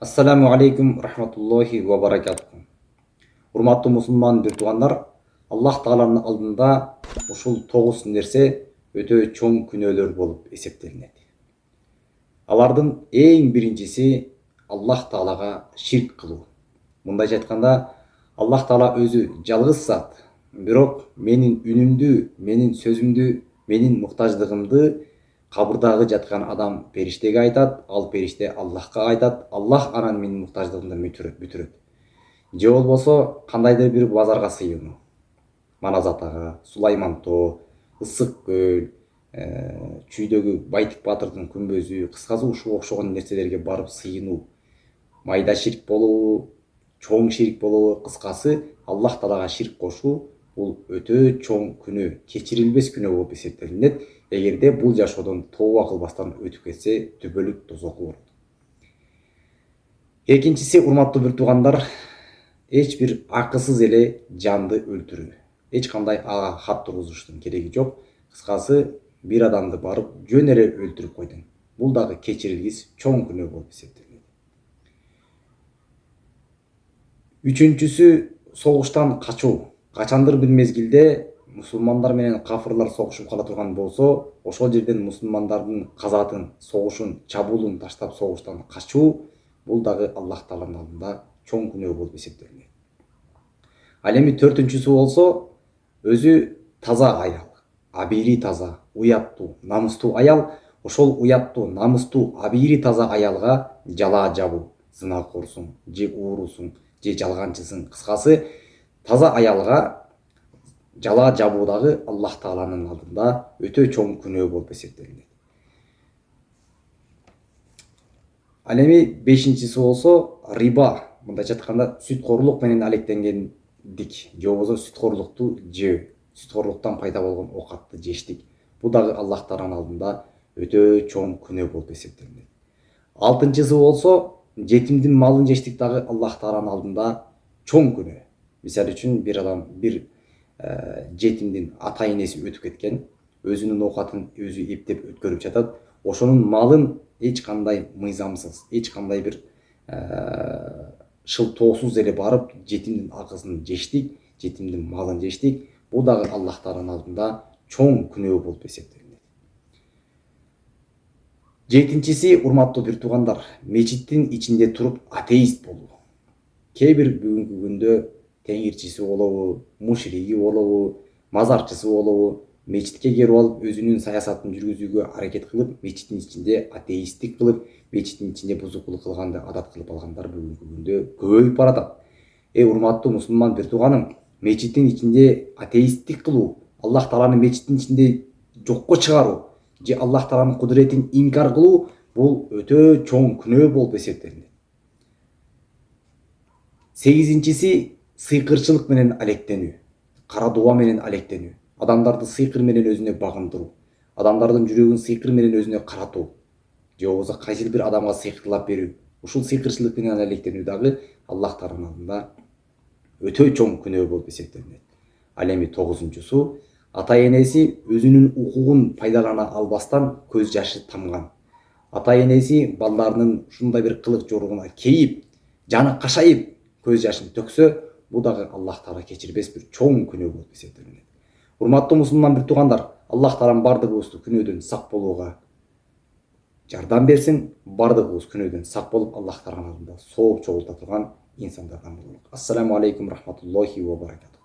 Ассаламу алейкум рахматуллахи ва баракатуху. Урматтуу мусулман бир туугандар, Аллах Тааланын алдында ушул 9 нерсе өтө чоң күнөөлөр болуп эсептелинет. Алардын эң биринчиси Аллах Таалага ширк кылуу. Мындайча айтканда, Аллах Таала өзү жалгыз зат, бирок менин үнүмдү, менин сөзүмдү, менин муктаждыгымды кабырдагы жаткан адам периштеге айтат, ал периште Аллахка айтат, Аллах анан менин муктаждыгымды бүтүрөт. Же болбосо кандайдыр бир базарга сыйынуу. Маназат ага, Сулайман тоо, Ысык көл, чүйдөгү Байтик Батырдын күмбөзү, кыскасы ушуга окшогон нерселерге барып сыйынуу. Майда ширк болобу, чоң ширк болобу, кыскасы Аллах Таалага ширк кошуу бул өтө чоң күнөө, кечирилбес күнөө болуп эсептелинет. Эгерде бул жашоодон тооба кылбастан өтүп кетсе, түбөлүк тозоку болот. Экинчиси, урматтуу бир туугандар, эч бир акысыз эле жанды өлтүрүү. Эч кандай ага хат тургузуштун кереги жок. Кыскасы бир адамды барып жөн эле өлтүрүп койдуң. Бул дагы кечирилгис чоң күнөө болуп эсептелет. Үчүнчүсү, согуштан качуу. Качандыр бир мезгилде мусулмандар менен кафырлар согушуп кала турган болсо, ошол жерден мусулмандардын казатын, согушун, чабуулун таштап согуштан качуу бул дагы Аллах Тааланын алдында чоң күнөө болуп эсептелет. Ал эми төртүнчүсү болсо, өзү таза аял, абийри таза, уяттуу, намыстуу аял, ошол уяттуу, намыстуу, абийри таза аялга жалаа жабуу, зынакорсуң, же уурусуң, же жалганчысың. Кыскасы, таза аялга жалаа жабуу дагы Аллах Тааланын алдында өтө чоң күнөө болуп эсептелет. Ал эми бешинчиси болсо, риба, мындайча айтканда сүткорлук менен алектенгендик, же болбосо сүткорлукту жөө, сүткорлуктан пайда болгон оокатты жештик. Бул дагы Аллах Тааланын алдында өтө чоң күнөө болуп эсептелет. Алтынчысы болсо, жетимдин малын жештик дагы Аллах Тааланын алдында чоң күнөө. Мисалы үчүн бир адам бир жетимдин ата энеси өтүп кеткен, өзүнүн оокатын өзү эптеп өткөрүп жатат, ошонун малын эч кандай мыйзамсыз, эч кандай бир шылтоосуз эле барып жетимдин акысын жештик, жетимдин малын жештик. Бул дагы Аллах Тааланын алдында чоң күнөө болуп эсептелет. Жетинчиси, урматтуу бир туугандар, мечиттин ичинде туруп атеист болуу. Кээ бир бүгүнкү күндө теңирчиси болобу, мушриги болобу, мазарчысы болобу, мечитке келип алып өзүнүн саясатын жүргүзүүгө аракет кылып, мечиттин ичинде атеисттик кылып, мечиттин ичинде бузукулук кылганды адат кылып алгандар бүгүнкү күндө көбөйүп баратат. Урматтуу мусулман бир тууганым, мечиттин ичинде атеисттик кылуу, Аллах Тааланы мечиттин ичинде жокко чыгаруу, же Аллах Тааланын кудуретин инкар кылуу бул өтө чоң күнөө болуп эсептелет. Сегизинчиси, сыйкырчылык менен алектенүү, кара дуба менен алектенүү, адамдарды сыйкыр менен өзүнө багындыруу, адамдардын жүрөгүн сыйкыр менен өзүнө каратуу, же болбосо кайсыл бир адамга сыйкырлап берүү. Ушул сыйкырчылык менен алектенүү дагы Аллах Тааланын алдында өтө чоң күнөө болуп эсептелет. Ал эми тогузунчусу, ата энеси өзүнүн укугун пайдалана албастан көз жашы тамган. Ата энеси балдарынын ушундай бир кылык жоругуна кейип, жаны кашайып көз жашын төксө, бул дагы Аллах Таала кечирбес бир чоң күнөө болуп эсептелет. Урматтуу мусулман бир туугандар, Аллах Таалам бардыгыбызды күнөөдөн сак болууга жардам берсин, бардыгыбыз күнөөдөн сак болуп, Аллах Тааланын алдында сооп чогулта турган инсандардан бололук. Ассаламу алейкум рахматуллахи ва баракатуху.